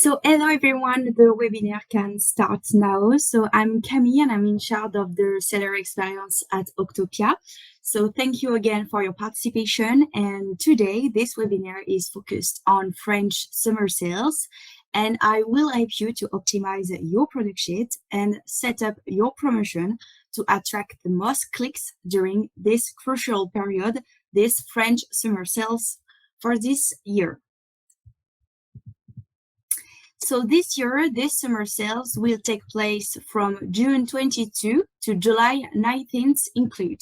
Hello everyone, the webinar can start now. I'm Camille and I'm in charge of the seller experience at Octopia. Thank you again for your participation. And today this webinar is focused on French summer sales. And I will help you to optimize your product sheet and set up your promotion to attract the most clicks during this crucial period, this French summer sales for this year. So this year, this summer sales will take place from June 22 to July 19th include.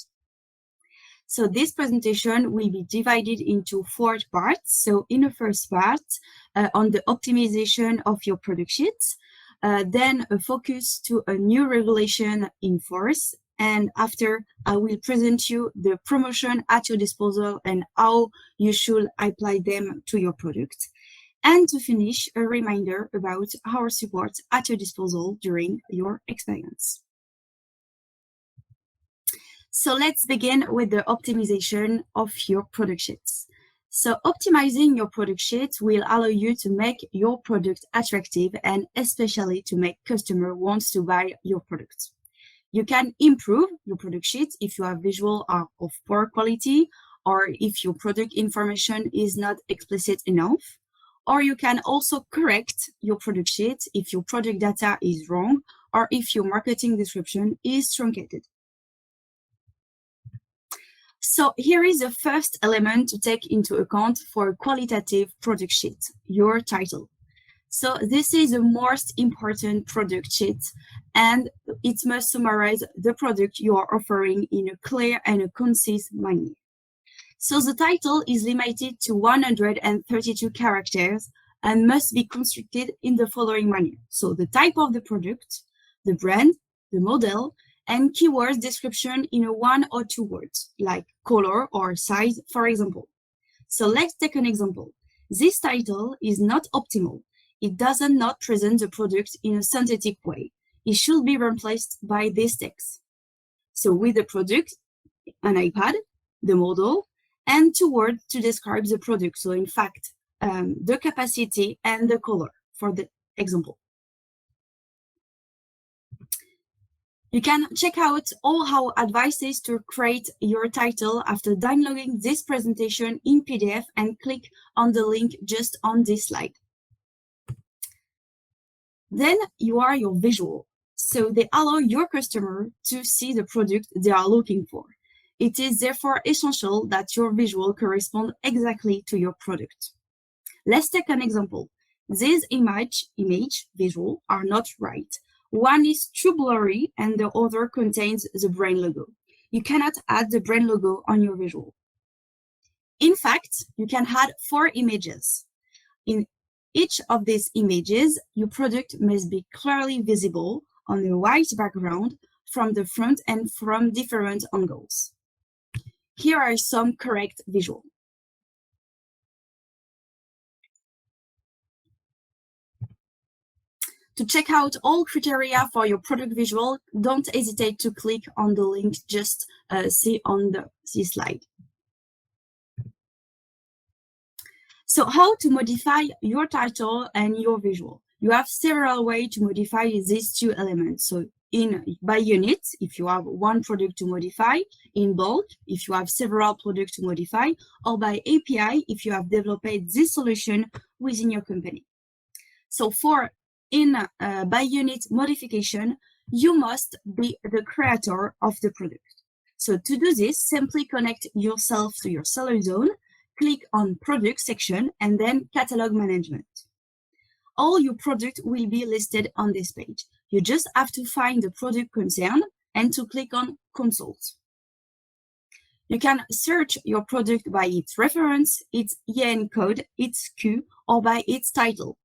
So this presentation will be divided into 4 parts. So in the first part, on the optimization of your product sheets, then a focus to a new regulation in force. And after, I will present you the promotion at your disposal and how you should apply them to your product. And to finish, a reminder about our support at your disposal during your experience. So let's begin with the optimization of your product sheets. So optimizing your product sheets will allow you to make your product attractive and especially to make customer wants to buy your product. You can improve your product sheet if your visual are of poor quality or if your product information is not explicit enough. Or you can also correct your product sheet if your product data is wrong or if your marketing description is truncated. So here is the first element to take into account for a qualitative product sheet, your title. So this is the most important product sheet and it must summarize the product you are offering in a clear and a concise manner. So the title is limited to 132 characters and must be constructed in the following manner. So the type of the product, the brand, the model, and keyword description in 1 or 2 words, like color or size, for example. So let's take an example. This title is not optimal. It does not present the product in a synthetic way. It should be replaced by this text. So with the product, an iPad, the model, and 2 words to describe the product. So in fact, the capacity and the color for the example. You can check out all our advices to create your title after downloading this presentation in PDF and click on the link just on this slide. Then you are your visual. So they allow your customer to see the product they are looking for. It is therefore essential that your visual correspond exactly to your product. Let's take an example. These image visual are not right. One is too blurry and the other contains the brand logo. You cannot add the brand logo on your visual. In fact, you can add 4 images. In each of these images, your product must be clearly visible on a white background from the front and from different angles. Here are some correct visuals. To check out all criteria for your product visual, don't hesitate to click on the link just see on this slide. So how to modify your title and your visual? You have several ways to modify these 2 elements. So by unit, if you have 1 product to modify, in bulk, if you have several products to modify, or by API, if you have developed this solution within your company. So by unit modification, you must be the creator of the product. So to do this, simply connect yourself to your seller zone, click on product section, and then catalog management. All your product will be listed on this page. You just have to find the product concerned and to click on consult. You can search your product by its reference, its IN code, its SKU, or by its title.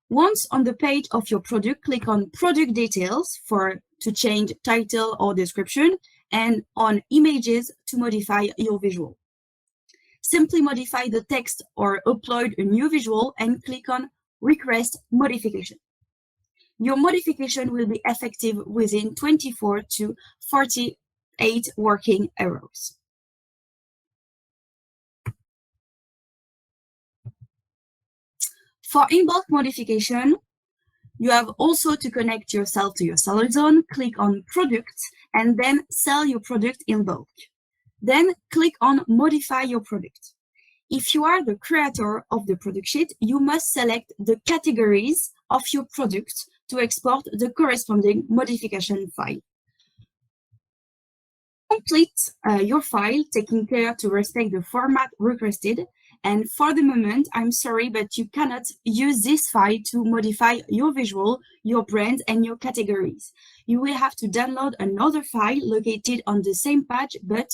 Once on the page of your product, click on product details to change title or description and on images to modify your visual. Simply modify the text or upload a new visual and click on request modification. Your modification will be effective within 24 to 48 working hours. For in-bulk modification, you have also to connect yourself to your seller zone, click on Product, and then Sell your product in bulk. Then click on Modify your product. If you are the creator of the product sheet, you must select the categories of your product to export the corresponding modification file. Complete your file, taking care to respect the format requested. And for the moment, I'm sorry, but you cannot use this file to modify your visual, your brand, and your categories. You will have to download another file located on the same page, but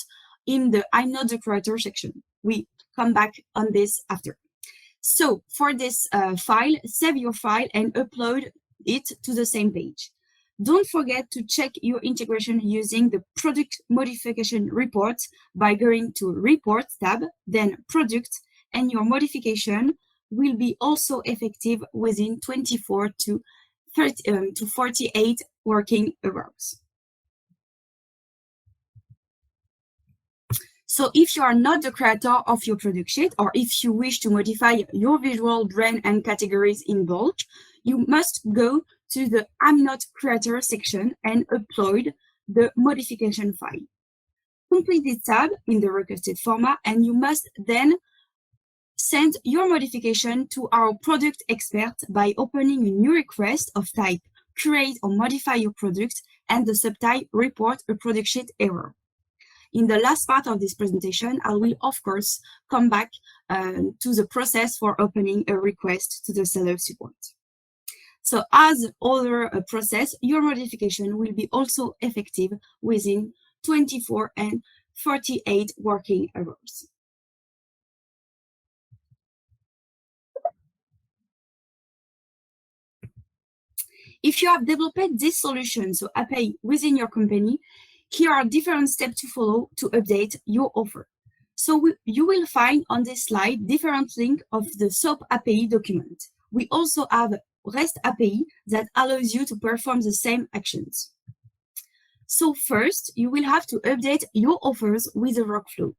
in the I'm not the creator section. We come back on this after. So for this file, save your file and upload it to the same page. Don't forget to check your integration using the Product Modification Report by going to Report tab, then Product, and your modification will be also effective within 24 to 48 working hours. So if you are not the creator of your product sheet, or if you wish to modify your visual, brand, and categories in bulk, you must go to the I'm not creator section and upload the modification file. Complete this tab in the requested format, and you must then send your modification to our product expert by opening a new request of type create or modify your product and the subtype report a product sheet error. In the last part of this presentation, I will, of course, come back to the process for opening a request to the seller support. So as other process, your modification will be also effective within 24 and 48 working hours. If you have developed this solution, so API within your company, here are different steps to follow to update your offer. So you will find on this slide different links of the SOAP API document. We also have REST API that allows you to perform the same actions. So first, you will have to update your offers with the workflow.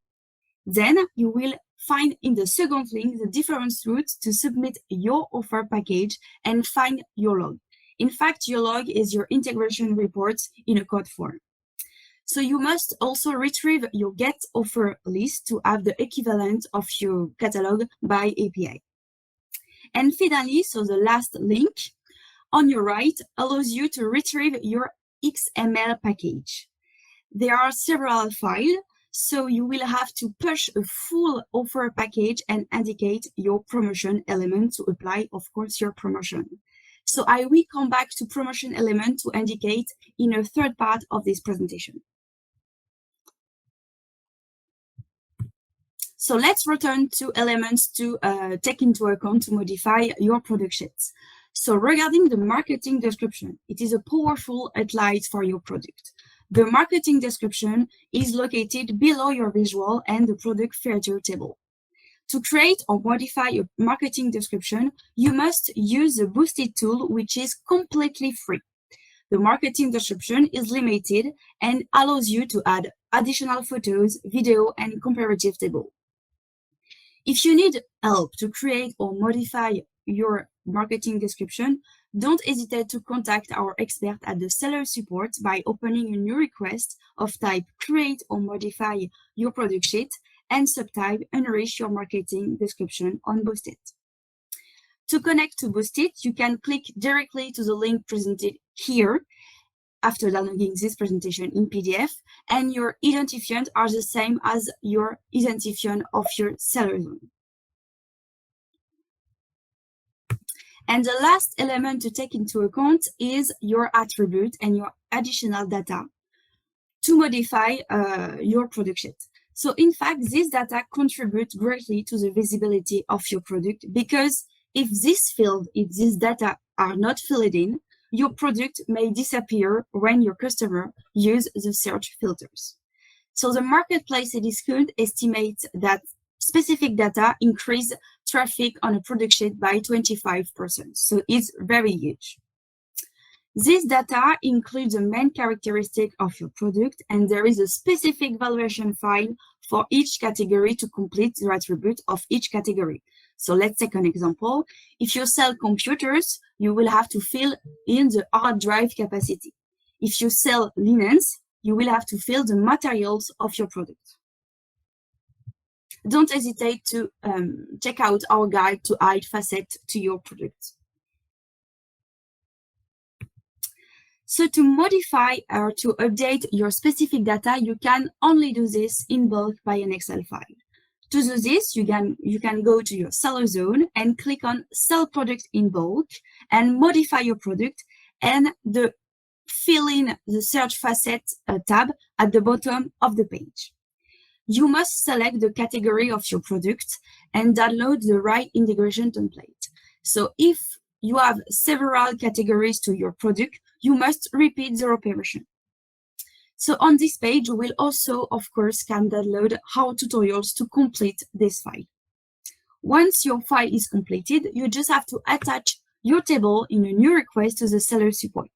Then you will find in the second link the different routes to submit your offer package and find your log. In fact, your log is your integration reports in a code form. So you must also retrieve your get offer list to have the equivalent of your catalog by API. And finally, so the last link on your right allows you to retrieve your XML package. There are several files, so you will have to push a full offer package and indicate your promotion element to apply, of course, your promotion. So I will come back to promotion element to indicate in a third part of this presentation. So let's return to elements to take into account to modify your product sheets. So regarding the marketing description, it is a powerful outline for your product. The marketing description is located below your visual and the product feature table. To create or modify a marketing description, you must use the Boosted tool, which is completely free. The marketing description is limited and allows you to add additional photos, video, and comparative table. If you need help to create or modify your marketing description, don't hesitate to contact our expert at the seller support by opening a new request of type create or modify your product sheet and subtype enrich your marketing description on Boosted. To connect to Boosted, you can click directly to the link presented here after downloading this presentation in PDF, and your identifiants are the same as your identifiant of your seller zone. And the last element to take into account is your attribute and your additional data to modify your product sheet. So in fact, this data contributes greatly to the visibility of your product, because if these data are not filled in, your product may disappear when your customer use the search filters. So the marketplace discount estimates that specific data increase traffic on a product sheet by 25%. So it's very huge. This data includes the main characteristic of your product, and there is a specific valuation file for each category to complete the attribute of each category. So let's take an example. If you sell computers, you will have to fill in the hard drive capacity. If you sell linens, you will have to fill the materials of your product. Don't hesitate to check out our guide to add facet to your product. So to modify or to update your specific data, you can only do this in bulk by an Excel file. To do this, you can go to your seller zone and click on Sell Product in Bulk and modify your product, and fill in the Search Facet tab at the bottom of the page. You must select the category of your product and download the right integration template. So if you have several categories to your product, you must repeat the operation. So on this page, you will also, of course, can download our tutorials to complete this file. Once your file is completed, you just have to attach your table in a new request to the seller support.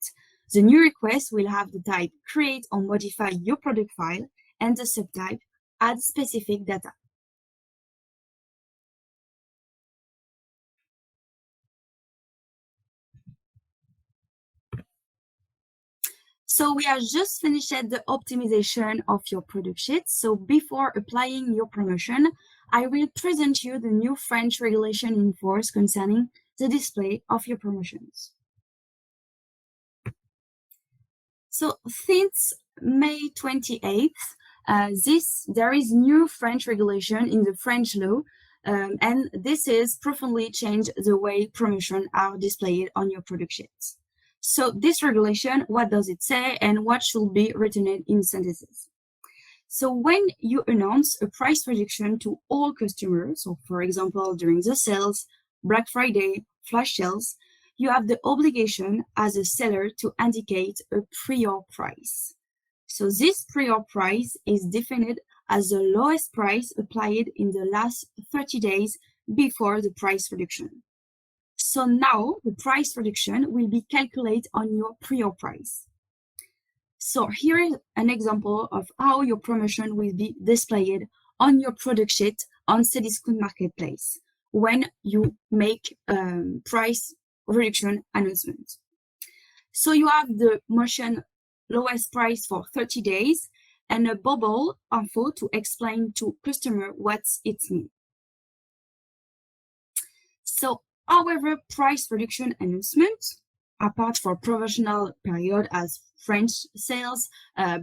The new request will have the type create or modify your product file and the subtype add specific data. So we have just finished the optimization of your product sheet. So before applying your promotion, I will present you the new French regulation in force concerning the display of your promotions. So since May 28th, there is new French regulation in the French law, and this is profoundly changed the way promotions are displayed on your product sheets. So this regulation, what does it say and what should be written in sentences? So when you announce a price reduction to all customers, so for example, during the sales, Black Friday, flash sales, you have the obligation as a seller to indicate a prior price. So this prior price is defined as the lowest price applied in the last 30 days before the price reduction. So now the price reduction will be calculated on your prior price. So here is an example of how your promotion will be displayed on your product sheet on Cdiscount Marketplace when you make price reduction announcement. So you have the motion lowest price for 30 days and a bubble info to explain to customer what it means. So however, price reduction announcement, apart from promotional period as French sales,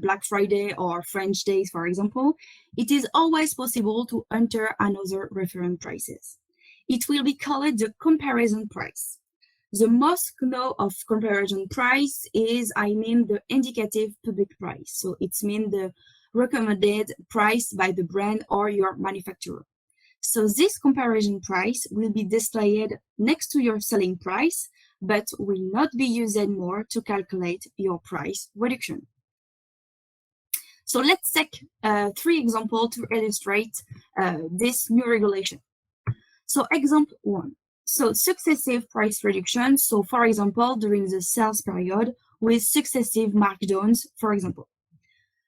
Black Friday or French days, for example, it is always possible to enter another reference prices. It will be called the comparison price. The most known of comparison price is, the indicative public price. So it means the recommended price by the brand or your manufacturer. So this comparison price will be displayed next to your selling price, but will not be used anymore to calculate your price reduction. So let's take 3 examples to illustrate this new regulation. So example 1. So successive price reduction. So for example, during the sales period with successive markdowns, for example.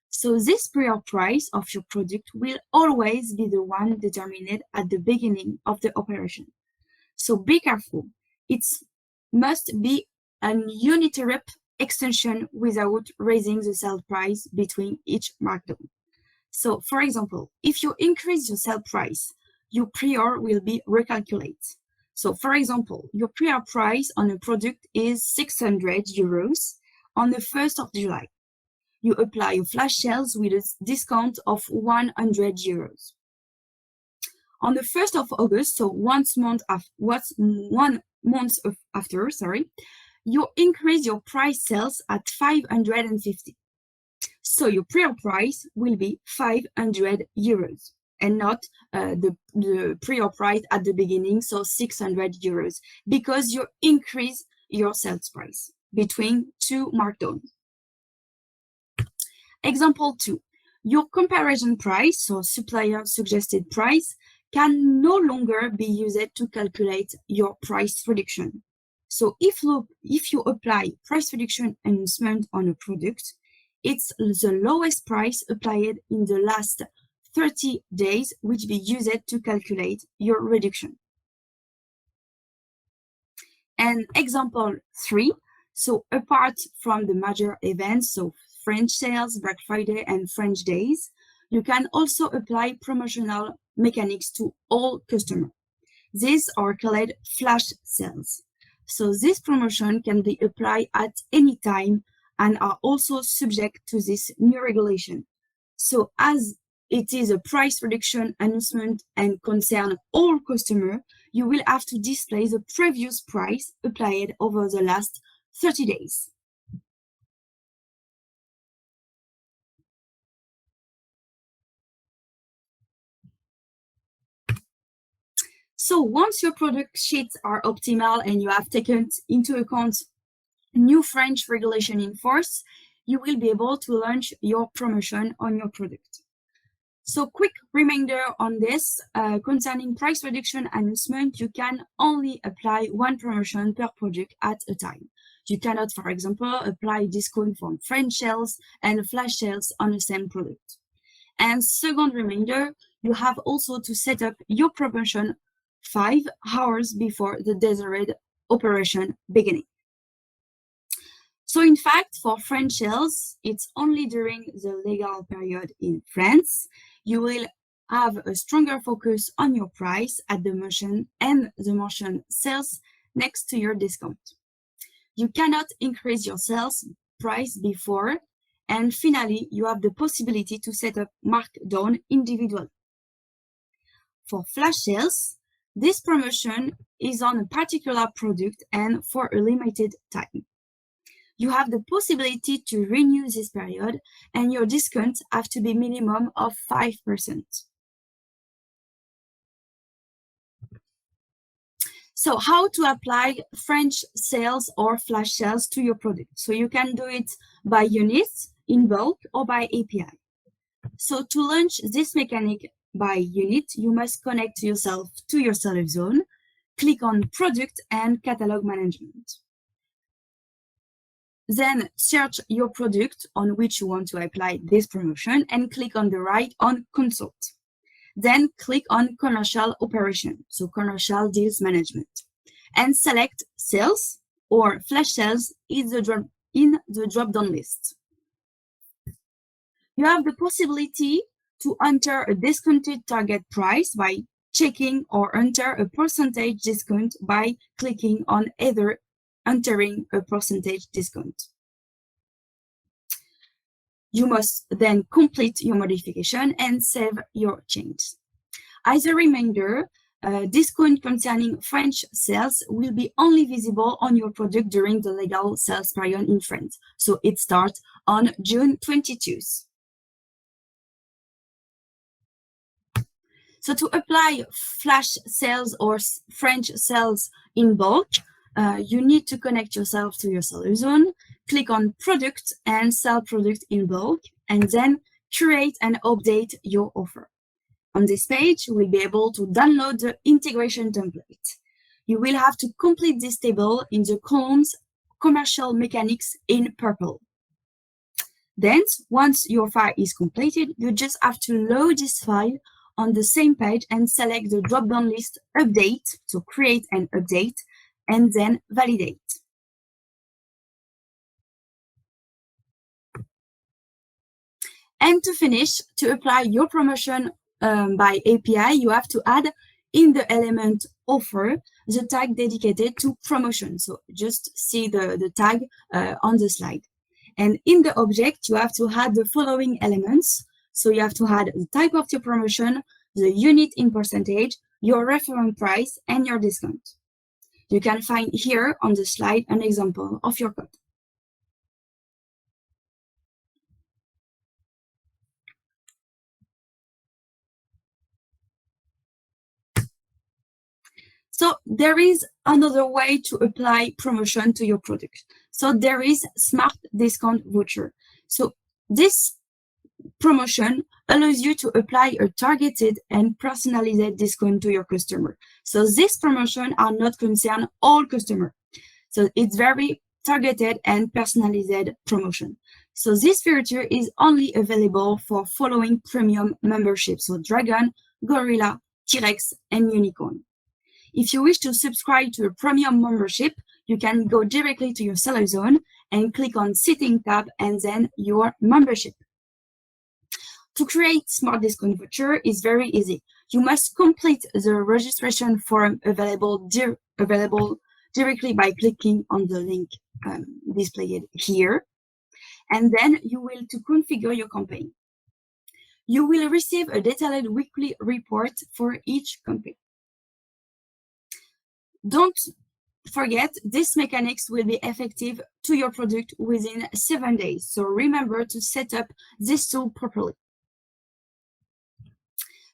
So this prior price of your product will always be the one determined at the beginning of the operation. So be careful. It must be an uninterrupted extension without raising the sale price between each markdown. So for example, if you increase your sale price, your prior will be recalculated. So for example, your prior price on a product is 600 euros on the 1st of July. You apply a flash sales with a discount of 100 euros. On the 1st of August, so 1 month after, you increase your price sales at 550. So your prior price will be 500 euros and not the prior price at the beginning, so 600 euros, because you increase your sales price between 2 markdowns. Example 2, your comparison price, so supplier suggested price, can no longer be used to calculate your price reduction. So if you apply price reduction announcement on a product, it's the lowest price applied in the last 30 days which be used to calculate your reduction. And example 3, so apart from the major events, so French sales, Black Friday, and French days, you can also apply promotional mechanics to all customers. These are called flash sales. So this promotion can be applied at any time and are also subject to this new regulation. So as it is a price reduction announcement and concern all customers, you will have to display the previous price applied over the last 30 days. So once your product sheets are optimal and you have taken into account new French regulation in force, you will be able to launch your promotion on your product. So quick reminder on this, concerning price reduction announcement, you can only apply one promotion per product at a time. You cannot, for example, apply discount from French sales and flash sales on the same product. And second reminder, you have also to set up your promotion 5 hours before the desired operation beginning. So in fact, for French sales, it's only during the legal period in France. You will have a stronger focus on your price at the mention and the mention sales next to your discount. You cannot increase your sales price before. And finally, you have the possibility to set up markdown individually. For flash sales, this promotion is on a particular product and for a limited time. You have the possibility to renew this period and your discounts have to be minimum of 5%. So how to apply French sales or flash sales to your product? So you can do it by units, in bulk, or by API. So to launch this mechanic by unit, you must connect yourself to your seller zone, click on Product and Catalog Management. Then search your product on which you want to apply this promotion and click on the right on Consult. Then click on Commercial Operation, so Commercial Deals Management, and select Sales or Flash Sales in the drop-down list. You have the possibility to enter a discounted target price by checking or enter a percentage discount by clicking on either entering a percentage discount. You must then complete your modification and save your change. As a reminder, discount concerning French sales will be only visible on your product during the legal sales period in France. So it starts on June 22. So to apply flash sales or French sales in bulk, you need to connect yourself to your seller zone, click on Product and Sell Product in bulk, and then create and update your offer. On this page, you will be able to download the integration template. You will have to complete this table in the columns Commercial Mechanics in purple. Then, once your file is completed, you just have to load this file on the same page and select the drop-down list Update, so create and update, and then validate. And to finish, to apply your promotion by API, you have to add in the element offer the tag dedicated to promotion. So just see the tag on the slide. And in the object, you have to add the following elements. So you have to add the type of your promotion, the unit in percentage, your reference price, and your discount. You can find here on the slide an example of your code. So there is another way to apply promotion to your product. So there is Smart Discount Voucher. So this promotion allows you to apply a targeted and personalized discount to your customer. So this promotion are not concern all customers. So it's very targeted and personalized promotion. So this feature is only available for following premium memberships. So Dragon, Gorilla, T-Rex, and Unicorn. If you wish to subscribe to a premium membership, you can go directly to your seller zone and click on Setting tab and then your membership. To create Smart Discount Voucher is very easy. You must complete the registration form available directly by clicking on the link displayed here. And then you will to configure your campaign. You will receive a detailed weekly report for each campaign. Don't forget, these mechanics will be effective to your product within 7 days. So remember to set up this tool properly.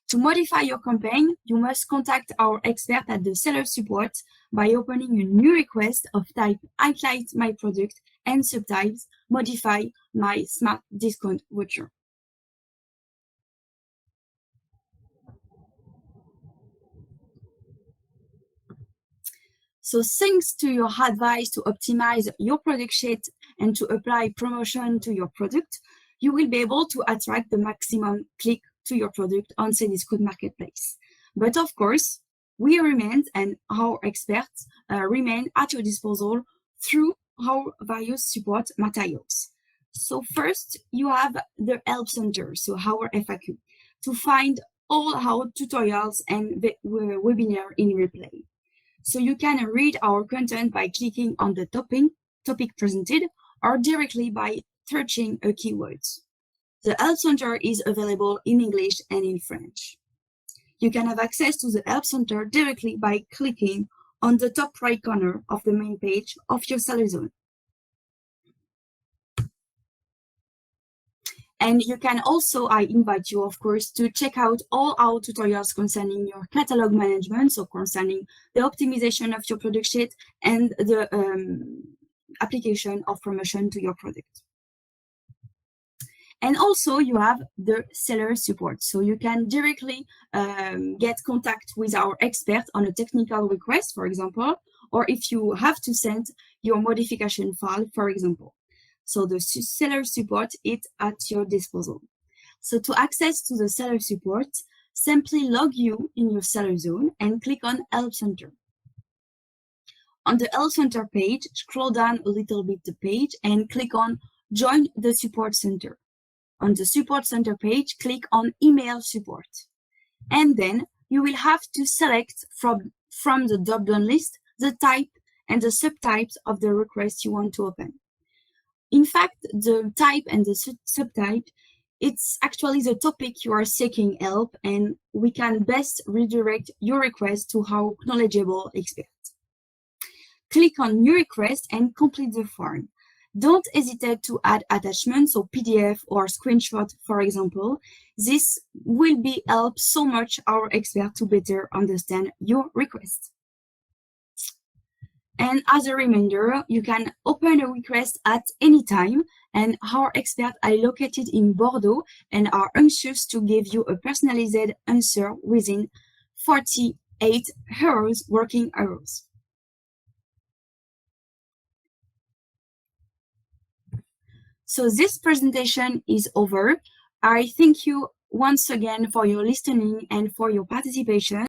To modify your campaign, you must contact our expert at the seller support by opening a new request of type highlight my product and subtypes modify my smart discount voucher. So thanks to your advice to optimize your product sheet and to apply promotion to your product, you will be able to attract the maximum click to your product on Cdiscount Marketplace. But of course, we remain and our experts remain at your disposal through our various support materials. So first, you have the Help Center, so our FAQ, to find all our tutorials and the webinar in replay. So you can read our content by clicking on the topic presented or directly by searching a keyword. The Help Center is available in English and in French. You can have access to the Help Center directly by clicking on the top right corner of the main page of your seller zone. And you can also, I invite you, of course, to check out all our tutorials concerning your catalog management, so concerning the optimization of your product sheet and the application of promotion to your product. And also you have the seller support. So you can directly get contact with our expert on a technical request, for example, or if you have to send your modification file, for example. So the seller support is at your disposal. So to access to the seller support, simply log you in your seller zone and click on Help Center. On the Help Center page, scroll down a little bit the page and click on Join the Support Center. On the Support Center page, click on Email Support. And then you will have to select from the drop-down list the type and the subtypes of the request you want to open. In fact, the type and the subtype, it's actually the topic you are seeking help, and we can best redirect your request to our knowledgeable expert. Click on New Request and complete the form. Don't hesitate to add attachments or PDF or screenshot, for example. This will be help so much our expert to better understand your request. And as a reminder, you can open a request at any time, and our experts are located in Bordeaux and are anxious to give you a personalized answer within 48 hours working hours. So this presentation is over. I thank you once again for your listening and for your participation.